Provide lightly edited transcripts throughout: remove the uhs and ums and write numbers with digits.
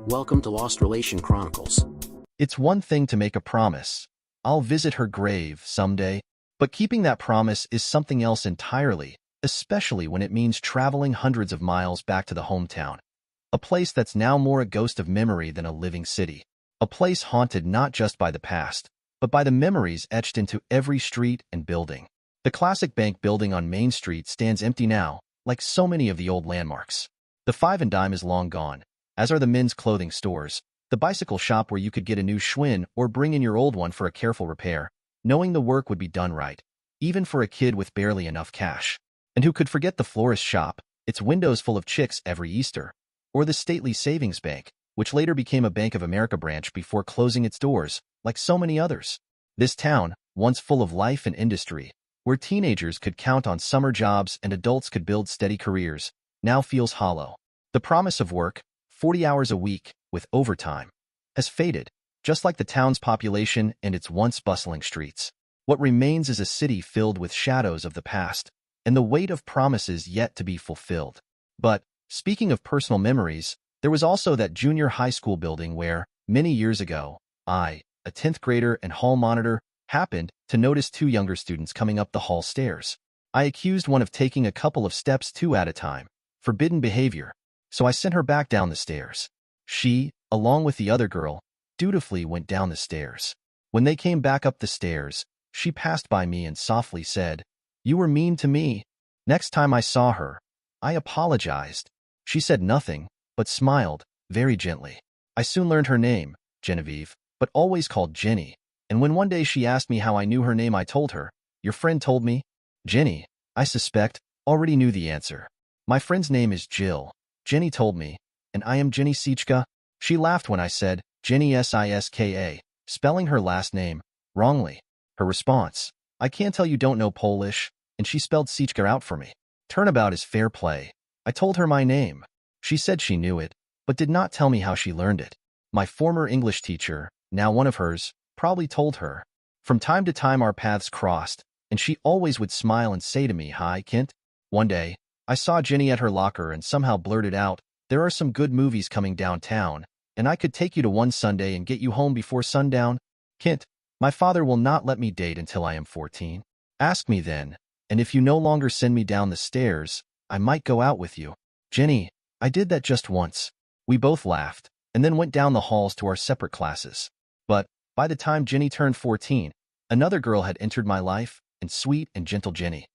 Welcome to Lost Relation Chronicles. It's one thing to make a promise. I'll visit her grave someday, but keeping that promise is something else entirely, especially when it means traveling hundreds of miles back to the hometown. A place that's now more a ghost of memory than a living city. A place haunted not just by the past, but by the memories etched into every street and building. The classic bank building on Main Street stands empty now, like so many of the old landmarks. The Five and Dime is long gone, as are the men's clothing stores, the bicycle shop where you could get a new Schwinn or bring in your old one for a careful repair, knowing the work would be done right, even for a kid with barely enough cash. And who could forget the florist shop, its windows full of chicks every Easter, or the stately savings bank, which later became a Bank of America branch before closing its doors, like so many others. This town, once full of life and industry, where teenagers could count on summer jobs and adults could build steady careers, now feels hollow. The promise of work, 40 hours a week, with overtime, has faded, just like the town's population and its once bustling streets. What remains is a city filled with shadows of the past, and the weight of promises yet to be fulfilled. But, speaking of personal memories, there was also that junior high school building where, many years ago, I, a 10th grader and hall monitor, happened to notice two younger students coming up the hall stairs. I accused one of taking a couple of steps two at a time, forbidden behavior, so I sent her back down the stairs. She, along with the other girl, dutifully went down the stairs. When they came back up the stairs, she passed by me and softly said, "You were mean to me." Next time I saw her, I apologized. She said nothing, but smiled, very gently. I soon learned her name, Genevieve, but always called Jenny. And when one day she asked me how I knew her name, I told her, "Your friend told me." Jenny, I suspect, already knew the answer. My friend's name is Jill. Jenny told me, and I am Jenny Siczka. She laughed when I said, Jenny Siska, spelling her last name wrongly. Her response, "I can't tell you don't know Polish," and she spelled Siczka out for me. Turnabout is fair play. I told her my name. She said she knew it, but did not tell me how she learned it. My former English teacher, now one of hers, probably told her. From time to time our paths crossed, and she always would smile and say to me, "Hi, Kent." One day, I saw Jenny at her locker and somehow blurted out, "There are some good movies coming downtown, and I could take you to one Sunday and get you home before sundown." Kent, my father will not let me date until I am 14. Ask me then, and if you no longer send me down the stairs, I might go out with you. Jenny, I did that just once. We both laughed, and then went down the halls to our separate classes. But, by the time Jenny turned 14, another girl had entered my life, and sweet and gentle Jenny.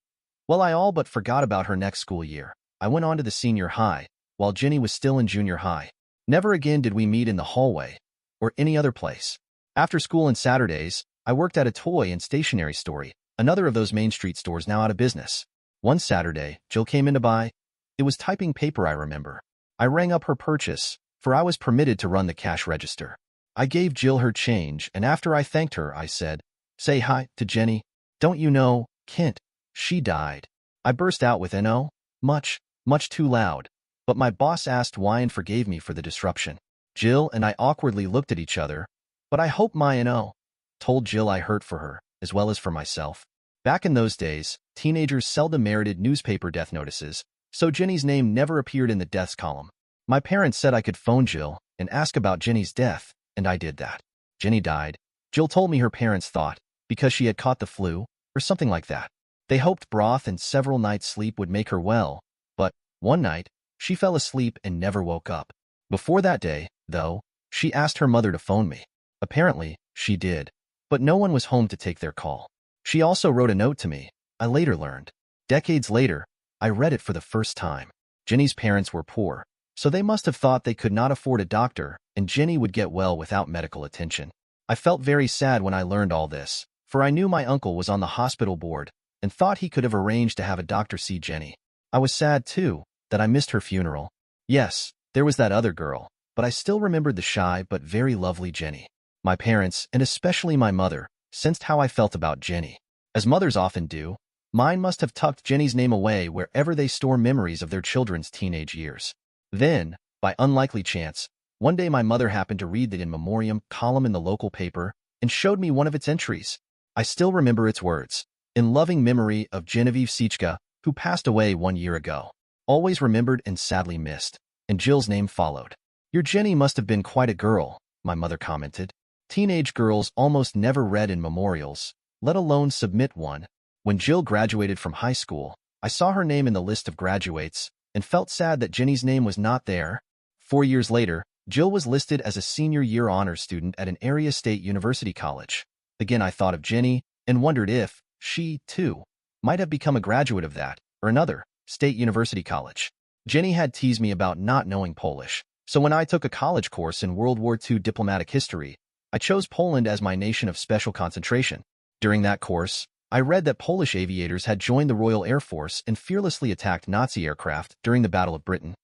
Well, I all but forgot about her next school year. I went on to the senior high, while Jenny was still in junior high. Never again did we meet in the hallway, or any other place. After school and Saturdays, I worked at a toy and stationery store, another of those Main Street stores now out of business. One Saturday, Jill came in to buy. It was typing paper, I remember. I rang up her purchase, for I was permitted to run the cash register. I gave Jill her change, and after I thanked her, I said, "Say hi to Jenny. Don't you know, Kent, she died." I burst out with "No, much, much too loud." But my boss asked why and forgave me for the disruption. Jill and I awkwardly looked at each other, but I hope my "No" told Jill I hurt for her, as well as for myself. Back in those days, teenagers seldom merited newspaper death notices, so Jenny's name never appeared in the deaths column. My parents said I could phone Jill and ask about Jenny's death, and I did that. Jenny died. Jill told me her parents thought, because she had caught the flu, or something like that. They hoped broth and several nights' sleep would make her well, but, one night, she fell asleep and never woke up. Before that day, though, she asked her mother to phone me. Apparently, she did, but no one was home to take their call. She also wrote a note to me, I later learned. Decades later, I read it for the first time. Jenny's parents were poor, so they must have thought they could not afford a doctor, and Jenny would get well without medical attention. I felt very sad when I learned all this, for I knew my uncle was on the hospital board and thought he could have arranged to have a doctor see Jenny. I was sad, too, that I missed her funeral. Yes, there was that other girl, but I still remembered the shy but very lovely Jenny. My parents, and especially my mother, sensed how I felt about Jenny. As mothers often do, mine must have tucked Jenny's name away wherever they store memories of their children's teenage years. Then, by unlikely chance, one day my mother happened to read the In Memoriam column in the local paper and showed me one of its entries. I still remember its words, "In loving memory of Genevieve Siczka, who passed away 1 year ago. Always remembered and sadly missed." And Jill's name followed. Your Jenny must have been quite a girl, my mother commented. Teenage girls almost never read in memorials, let alone submit one. When Jill graduated from high school, I saw her name in the list of graduates and felt sad that Jenny's name was not there. 4 years later, Jill was listed as a senior year honors student at an area state university college. Again, I thought of Jenny and wondered if she, too, might have become a graduate of that or another state university college. Jenny had teased me about not knowing Polish, so when I took a college course in World War II diplomatic history, I chose Poland as my nation of special concentration. During that course, I read that Polish aviators had joined the Royal Air Force and fearlessly attacked Nazi aircraft during the Battle of Britain.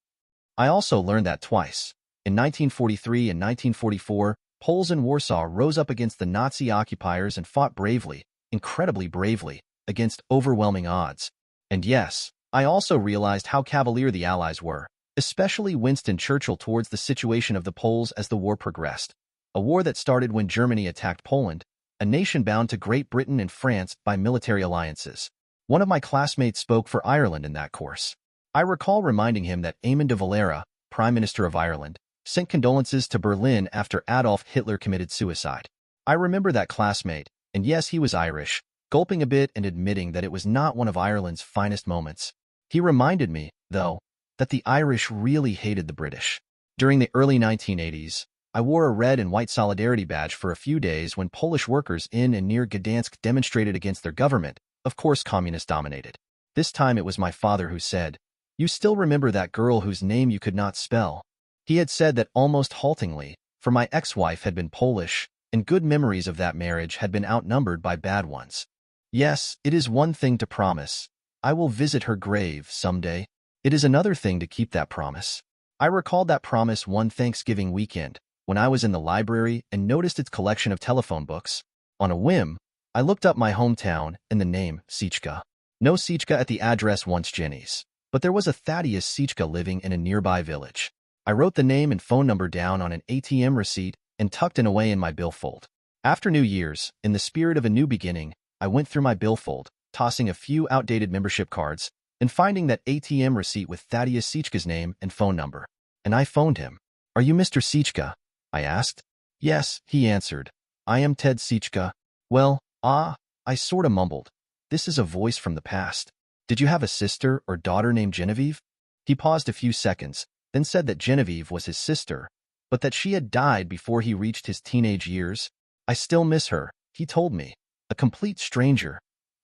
I also learned that twice, in 1943 and 1944, Poles in Warsaw rose up against the Nazi occupiers and fought bravely, incredibly bravely, against overwhelming odds. And yes, I also realized how cavalier the Allies were, especially Winston Churchill towards the situation of the Poles as the war progressed. A war that started when Germany attacked Poland, a nation bound to Great Britain and France by military alliances. One of my classmates spoke for Ireland in that course. I recall reminding him that Eamon de Valera, Prime Minister of Ireland, sent condolences to Berlin after Adolf Hitler committed suicide. I remember that classmate, and yes, he was Irish, gulping a bit and admitting that it was not one of Ireland's finest moments. He reminded me, though, that the Irish really hated the British. During the early 1980s, I wore a red and white solidarity badge for a few days when Polish workers in and near Gdansk demonstrated against their government, of course communist-dominated. This time it was my father who said, "You still remember that girl whose name you could not spell?" He had said that almost haltingly, for my ex-wife had been Polish, and good memories of that marriage had been outnumbered by bad ones. Yes, it is one thing to promise, I will visit her grave someday. It is another thing to keep that promise. I recalled that promise one Thanksgiving weekend, when I was in the library and noticed its collection of telephone books. On a whim, I looked up my hometown and the name Sieczka. No Sieczka at the address once Jenny's, but there was a Thaddeus Sieczka living in a nearby village. I wrote the name and phone number down on an ATM receipt and tucked it away in my billfold. After New Year's, in the spirit of a new beginning, I went through my billfold, tossing a few outdated membership cards, and finding that ATM receipt with Thaddeus Sieczka's name and phone number. And I phoned him. "Are you Mr. Sieczka?" I asked. "Yes," he answered. "I am Ted Sieczka." "Well, I sorta mumbled. This is a voice from the past. Did you have a sister or daughter named Genevieve?" He paused a few seconds, then said that Genevieve was his sister, but that she had died before he reached his teenage years. "I still miss her," he told me, a complete stranger,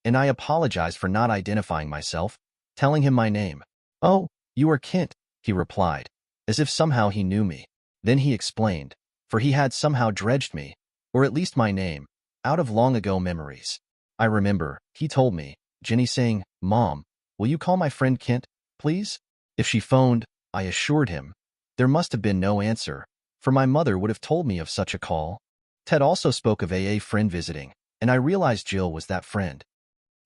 and I apologized for not identifying myself, telling him my name. "Oh, you are Kent," he replied, as if somehow he knew me. Then he explained, for he had somehow dredged me, or at least my name, out of long-ago memories. I remember, he told me, Jenny saying, "Mom, will you call my friend Kent, please?" If she phoned, I assured him, there must have been no answer, for my mother would have told me of such a call. Ted also spoke of a friend visiting, and I realized Jill was that friend.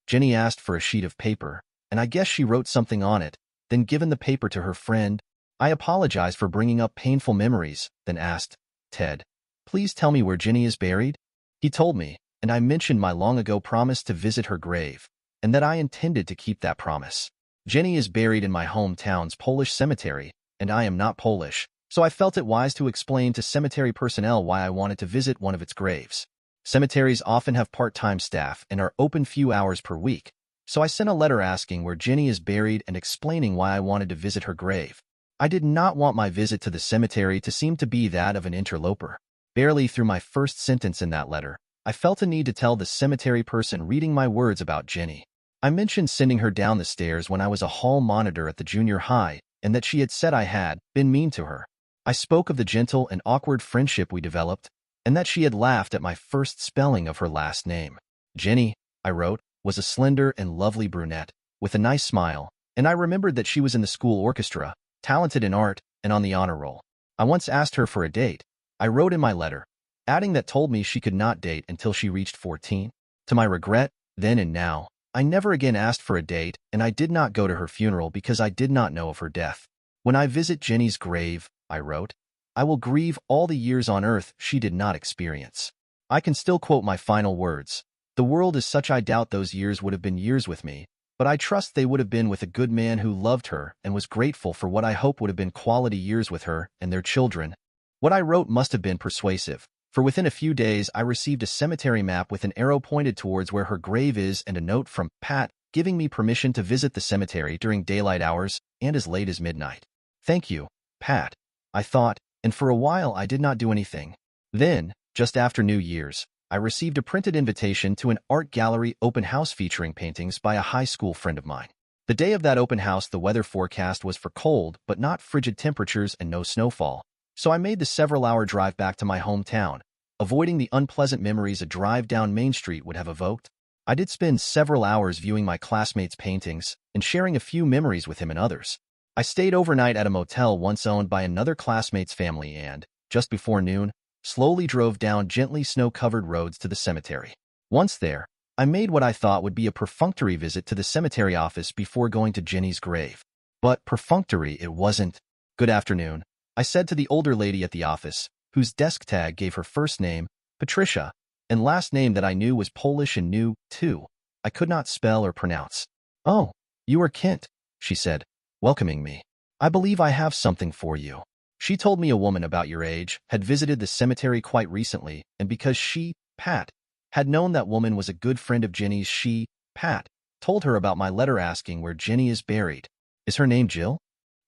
Jenny asked for a sheet of paper, and I guess she wrote something on it, then given the paper to her friend. I apologized for bringing up painful memories, then asked, "Ted, please tell me where Jenny is buried?" He told me, and I mentioned my long-ago promise to visit her grave, and that I intended to keep that promise. Jenny is buried in my hometown's Polish cemetery, and I am not Polish, so I felt it wise to explain to cemetery personnel why I wanted to visit one of its graves. Cemeteries often have part-time staff and are open few hours per week, so I sent a letter asking where Jenny is buried and explaining why I wanted to visit her grave. I did not want my visit to the cemetery to seem to be that of an interloper. Barely through my first sentence in that letter, I felt a need to tell the cemetery person reading my words about Jenny. I mentioned sending her down the stairs when I was a hall monitor at the junior high, and that she had said I had been mean to her. I spoke of the gentle and awkward friendship we developed, and that she had laughed at my first spelling of her last name. Jenny, I wrote, was a slender and lovely brunette, with a nice smile, and I remembered that she was in the school orchestra, talented in art, and on the honor roll. I once asked her for a date. I wrote in my letter, adding that told me she could not date until she reached 14. To my regret, then and now, I never again asked for a date, and I did not go to her funeral because I did not know of her death. "When I visit Jenny's grave," I wrote, "I will grieve all the years on earth she did not experience." I can still quote my final words. "The world is such I doubt those years would have been years with me, but I trust they would have been with a good man who loved her and was grateful for what I hope would have been quality years with her and their children. What I wrote must have been persuasive, for within a few days I received a cemetery map with an arrow pointed towards where her grave is and a note from Pat giving me permission to visit the cemetery during daylight hours and as late as midnight. Thank you, Pat, I thought, and for a while I did not do anything. Then, just after New Year's, I received a printed invitation to an art gallery open house featuring paintings by a high school friend of mine. The day of that open house, the weather forecast was for cold but not frigid temperatures and no snowfall, so I made the several-hour drive back to my hometown, avoiding the unpleasant memories a drive down Main Street would have evoked. I did spend several hours viewing my classmates' paintings and sharing a few memories with him and others. I stayed overnight at a motel once owned by another classmate's family and, just before noon, slowly drove down gently snow-covered roads to the cemetery. Once there, I made what I thought would be a perfunctory visit to the cemetery office before going to Jenny's grave. But perfunctory it wasn't. Good afternoon, I said to the older lady at the office, whose desk tag gave her first name, Patricia, and last name that I knew was Polish and new, too. I could not spell or pronounce. Oh, you are Kent, she said, welcoming me. I believe I have something for you. She told me a woman about your age had visited the cemetery quite recently, and because she, Pat, had known that woman was a good friend of Jenny's, she, Pat, told her about my letter asking where Jenny is buried. Is her name Jill?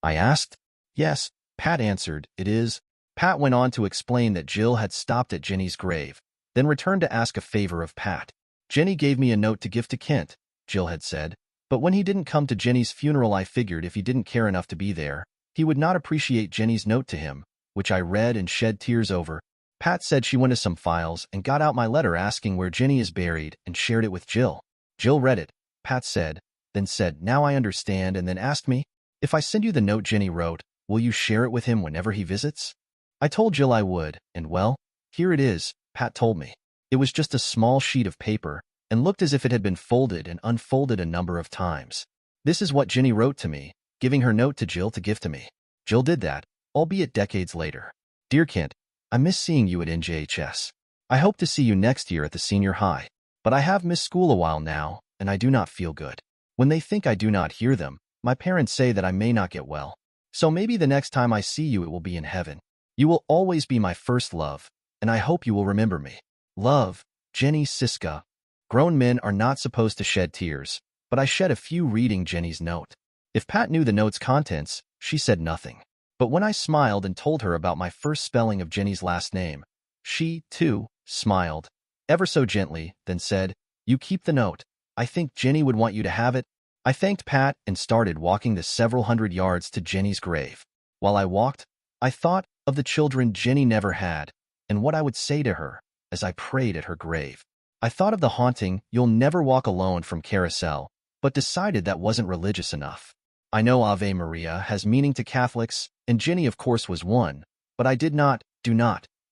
I asked. Yes, Pat answered, it is. Pat went on to explain that Jill had stopped at Jenny's grave, then returned to ask a favor of Pat. Jenny gave me a note to give to Kent, Jill had said, but when he didn't come to Jenny's funeral I figured if he didn't care enough to be there, he would not appreciate Jenny's note to him, which I read and shed tears over. Pat said she went to some files and got out my letter asking where Jenny is buried and shared it with Jill. Jill read it, Pat said, then said, now I understand, and then asked me, if I send you the note Jenny wrote, will you share it with him whenever he visits? I told Jill I would, and well, here it is, Pat told me. It was just a small sheet of paper and looked as if it had been folded and unfolded a number of times. This is what Jenny wrote to me, giving her note to Jill to give to me. Jill did that, albeit decades later. Dear Kent, I miss seeing you at NJHS. I hope to see you next year at the senior high, but I have missed school a while now, and I do not feel good. When they think I do not hear them, my parents say that I may not get well. So maybe the next time I see you it will be in heaven. You will always be my first love, and I hope you will remember me. Love, Jenny Siska. Grown men are not supposed to shed tears, but I shed a few reading Jenny's note. If Pat knew the note's contents, she said nothing. But when I smiled and told her about my first spelling of Jenny's last name, she, too, smiled, ever so gently, then said, you keep the note. I think Jenny would want you to have it. I thanked Pat and started walking the several hundred yards to Jenny's grave. While I walked, I thought of the children Jenny never had and what I would say to her as I prayed at her grave. I thought of the haunting "You'll Never Walk Alone" from Carousel, but decided that wasn't religious enough. I know Ave Maria has meaning to Catholics, and Jenny of course was one, but I do not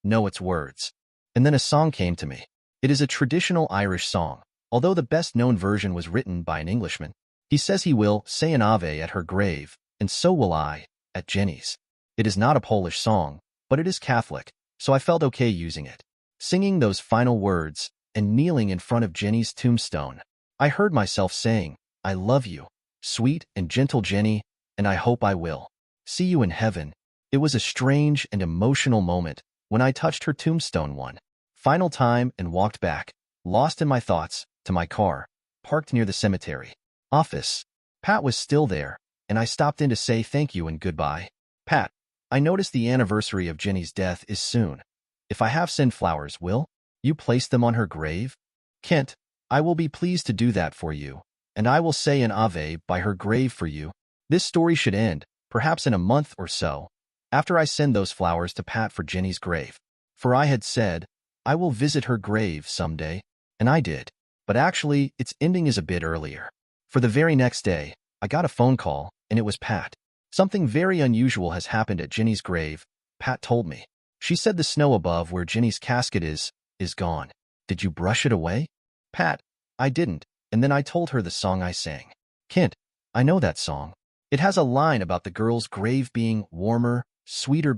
know its words. And then a song came to me. It is a traditional Irish song, although the best-known version was written by an Englishman. He says he will say an Ave at her grave, and so will I, at Jenny's. It is not a Polish song, but it is Catholic, so I felt okay using it. Singing those final words, and kneeling in front of Jenny's tombstone, I heard myself saying, I love you, sweet and gentle Jenny, and I hope I will see you in heaven. It was a strange and emotional moment when I touched her tombstone one final time and walked back, lost in my thoughts, to my car, parked near the cemetery office. Pat was still there, and I stopped in to say thank you and goodbye. Pat, I noticed the anniversary of Jenny's death is soon. If I have sent flowers, will you place them on her grave? Kent, I will be pleased to do that for you, and I will say an Ave by her grave for you. This story should end, perhaps in a month or so, after I send those flowers to Pat for Jenny's grave. For I had said, I will visit her grave someday, and I did. But actually, its ending is a bit earlier. For the very next day, I got a phone call, and it was Pat. Something very unusual has happened at Jenny's grave, Pat told me. She said the snow above where Jenny's casket is gone. Did you brush it away? Pat, I didn't, and then I told her the song I sang. Kent, I know that song. It has a line about the girl's grave being warmer, sweeter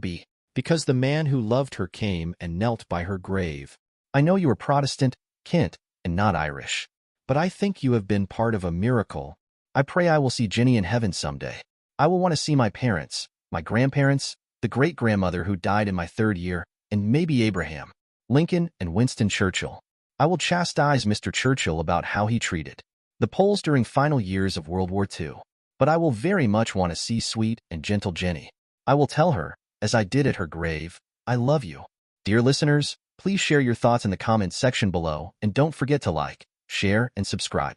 because the man who loved her came and knelt by her grave. I know you are Protestant, Kent, and not Irish, but I think you have been part of a miracle I pray I will see Jenny in heaven someday. I will want to see my parents, my grandparents, the great-grandmother who died in my third year, and maybe Abraham, Lincoln, and Winston Churchill. I will chastise Mr. Churchill about how he treated the Poles during final years of World War II. But I will very much want to see sweet and gentle Jenny. I will tell her, as I did at her grave, I love you. Dear listeners, please share your thoughts in the comments section below and don't forget to like, share, and subscribe.